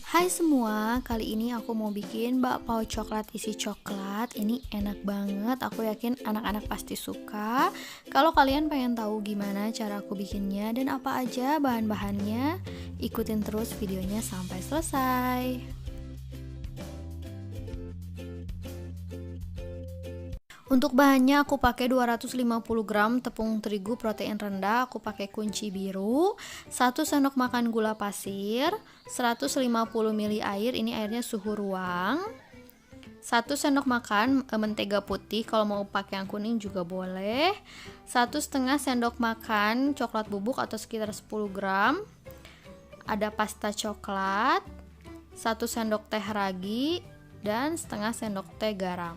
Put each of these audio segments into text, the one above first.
Hai semua, kali ini aku mau bikin bakpao coklat isi coklat. Ini enak banget, aku yakin anak-anak pasti suka. Kalau kalian pengen tahu gimana cara aku bikinnya dan apa aja bahan-bahannya, ikutin terus videonya sampai selesai. Untuk bahannya aku pakai 250 gram tepung terigu protein rendah, aku pakai kunci biru, 1 sendok makan gula pasir, 150 ml air, ini airnya suhu ruang, 1 sendok makan mentega putih, kalau mau pakai yang kuning juga boleh, 1,5 sendok makan coklat bubuk atau sekitar 10 gram, ada pasta coklat, 1 sendok teh ragi, dan setengah sendok teh garam.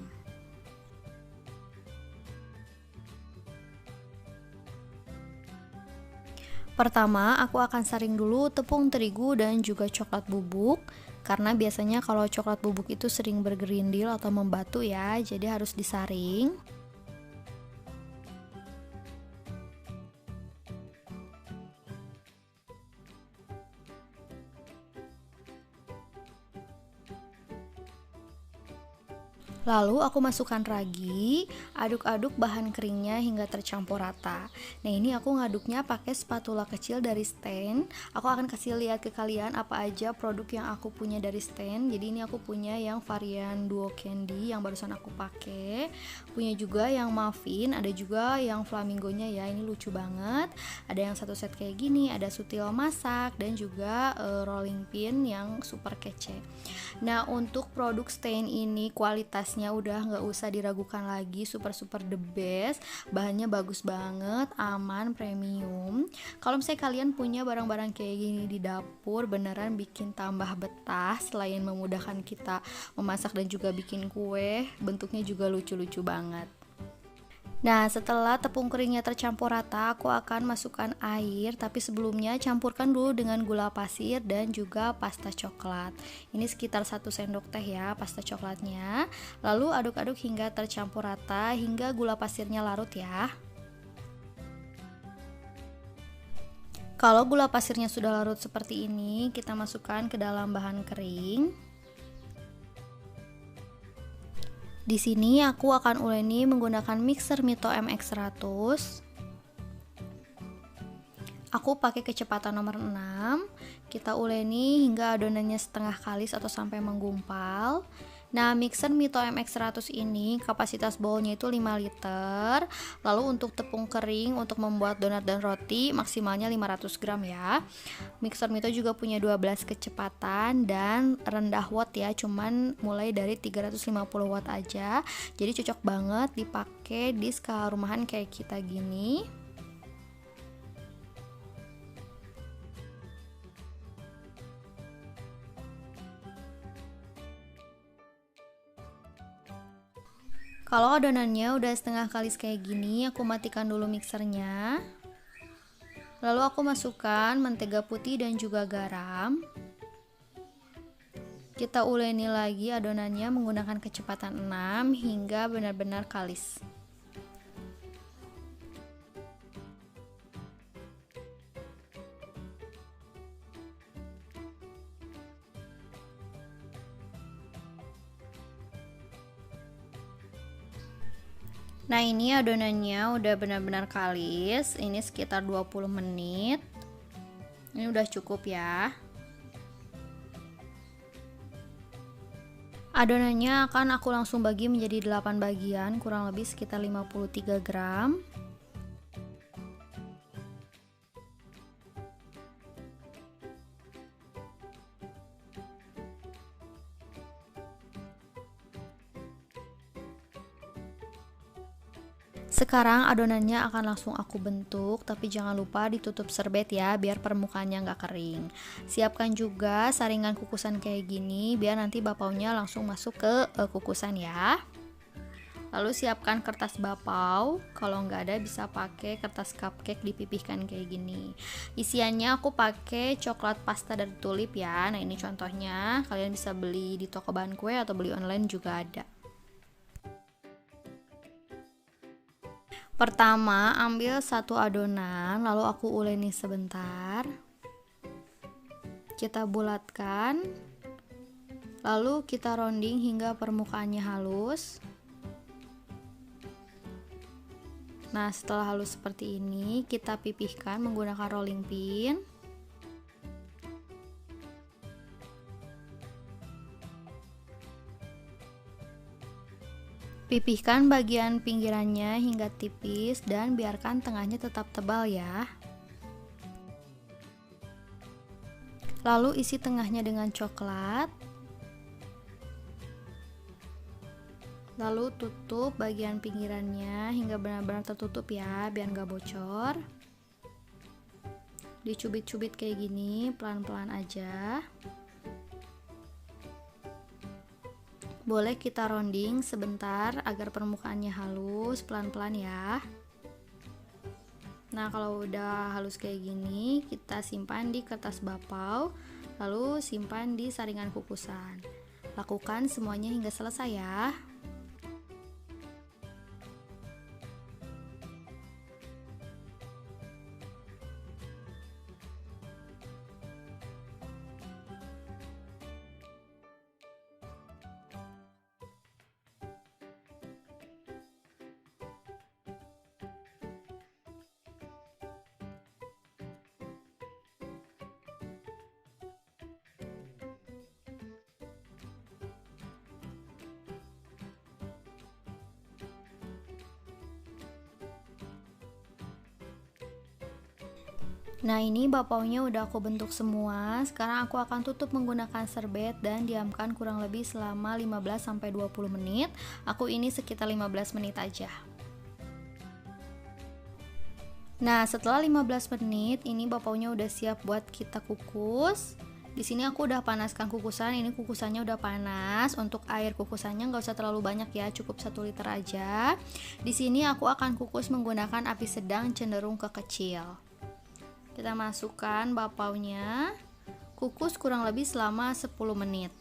Pertama, aku akan saring dulu tepung terigu dan juga coklat bubuk, karena biasanya kalau coklat bubuk itu sering bergerindil atau membatu ya, jadi harus disaring. Lalu aku masukkan ragi, aduk-aduk bahan keringnya hingga tercampur rata. Nah, ini aku ngaduknya pakai spatula kecil dari Stain. Aku akan kasih lihat ke kalian apa aja produk yang aku punya dari Stain. Jadi ini aku punya yang varian Duo Candy yang barusan aku pakai. Punya juga yang muffin, ada juga yang flamingonya ya. Ini lucu banget. Ada yang satu set kayak gini, ada sutil masak dan juga rolling pin yang super kece. Nah, untuk produk Stain ini kualitasnya udah nggak usah diragukan lagi, super the best. Bahannya bagus banget, aman, premium. Kalau misalnya kalian punya barang-barang kayak gini di dapur, beneran bikin tambah betah. Selain memudahkan kita memasak dan juga bikin kue, bentuknya juga lucu-lucu banget. Nah, setelah tepung keringnya tercampur rata, aku akan masukkan air, tapi sebelumnya campurkan dulu dengan gula pasir dan juga pasta coklat. Ini sekitar 1 sendok teh ya pasta coklatnya. Lalu aduk-aduk hingga tercampur rata hingga gula pasirnya larut ya. Kalau gula pasirnya sudah larut seperti ini, kita masukkan ke dalam bahan kering. Di sini aku akan uleni menggunakan mixer Mito MX100. Aku pakai kecepatan nomor 6. Kita uleni hingga adonannya setengah kalis atau sampai menggumpal. Nah, mixer Mito MX100 ini kapasitas bowlnya itu 5 liter. Lalu untuk tepung kering untuk membuat donat dan roti maksimalnya 500 gram ya. Mixer Mito juga punya 12 kecepatan dan rendah watt ya, cuman mulai dari 350 watt aja. Jadi cocok banget dipakai di skala rumahan kayak kita gini. Kalau adonannya udah setengah kalis kayak gini, aku matikan dulu mixernya. Lalu aku masukkan mentega putih dan juga garam. Kita uleni lagi adonannya menggunakan kecepatan 6 hingga benar-benar kalis. Nah, ini adonannya udah benar-benar kalis. Ini sekitar 20 menit. Ini udah cukup ya. Adonannya akan aku langsung bagi menjadi 8 bagian, kurang lebih sekitar 53 gram. Sekarang adonannya akan langsung aku bentuk, tapi jangan lupa ditutup serbet ya, biar permukaannya nggak kering. Siapkan juga saringan kukusan kayak gini, biar nanti bakpaonya langsung masuk ke kukusan ya. Lalu siapkan kertas bakpao, kalau nggak ada bisa pakai kertas cupcake dipipihkan kayak gini. Isiannya aku pakai coklat pasta dari Tulip ya. Nah, ini contohnya, kalian bisa beli di toko bahan kue atau beli online juga ada. Pertama, ambil satu adonan, lalu aku uleni sebentar. Kita bulatkan. Lalu kita rounding hingga permukaannya halus. Nah, setelah halus seperti ini, kita pipihkan menggunakan rolling pin. Pipihkan bagian pinggirannya hingga tipis dan biarkan tengahnya tetap tebal ya. Lalu isi tengahnya dengan coklat. Lalu tutup bagian pinggirannya hingga benar-benar tertutup ya, biar nggak bocor. Dicubit-cubit kayak gini, pelan-pelan aja. Boleh kita rounding sebentar agar permukaannya halus, pelan-pelan ya. Nah, kalau udah halus kayak gini, kita simpan di kertas bapau, lalu simpan di saringan kukusan. Lakukan semuanya hingga selesai ya. Nah, ini bapaunya udah aku bentuk semua. Sekarang aku akan tutup menggunakan serbet dan diamkan kurang lebih selama 15-20 menit. Aku ini sekitar 15 menit aja. Nah, setelah 15 menit, ini bapaunya udah siap buat kita kukus. Di sini aku udah panaskan kukusan. Ini kukusannya udah panas. Untuk air kukusannya nggak usah terlalu banyak ya, cukup 1 liter aja. Di sini aku akan kukus menggunakan api sedang cenderung ke kecil. Kita masukkan bapaunya, kukus kurang lebih selama 10 menit.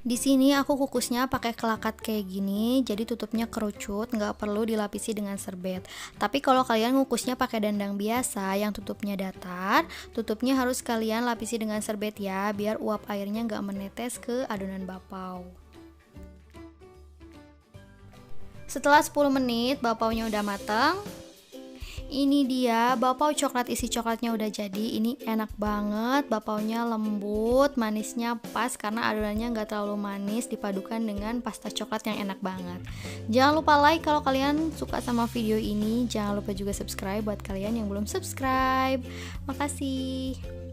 Di sini aku kukusnya pakai kelakat kayak gini, jadi tutupnya kerucut, nggak perlu dilapisi dengan serbet. Tapi kalau kalian ngukusnya pakai dandang biasa yang tutupnya datar, tutupnya harus kalian lapisi dengan serbet ya, biar uap airnya nggak menetes ke adonan bapau. Setelah 10 menit bapaunya udah matang. Ini dia bapau coklat, isi coklatnya udah jadi. Ini enak banget, bapaunya lembut, manisnya pas karena adonannya nggak terlalu manis dipadukan dengan pasta coklat yang enak banget. Jangan lupa like kalau kalian suka sama video ini. Jangan lupa juga subscribe buat kalian yang belum subscribe. Makasih.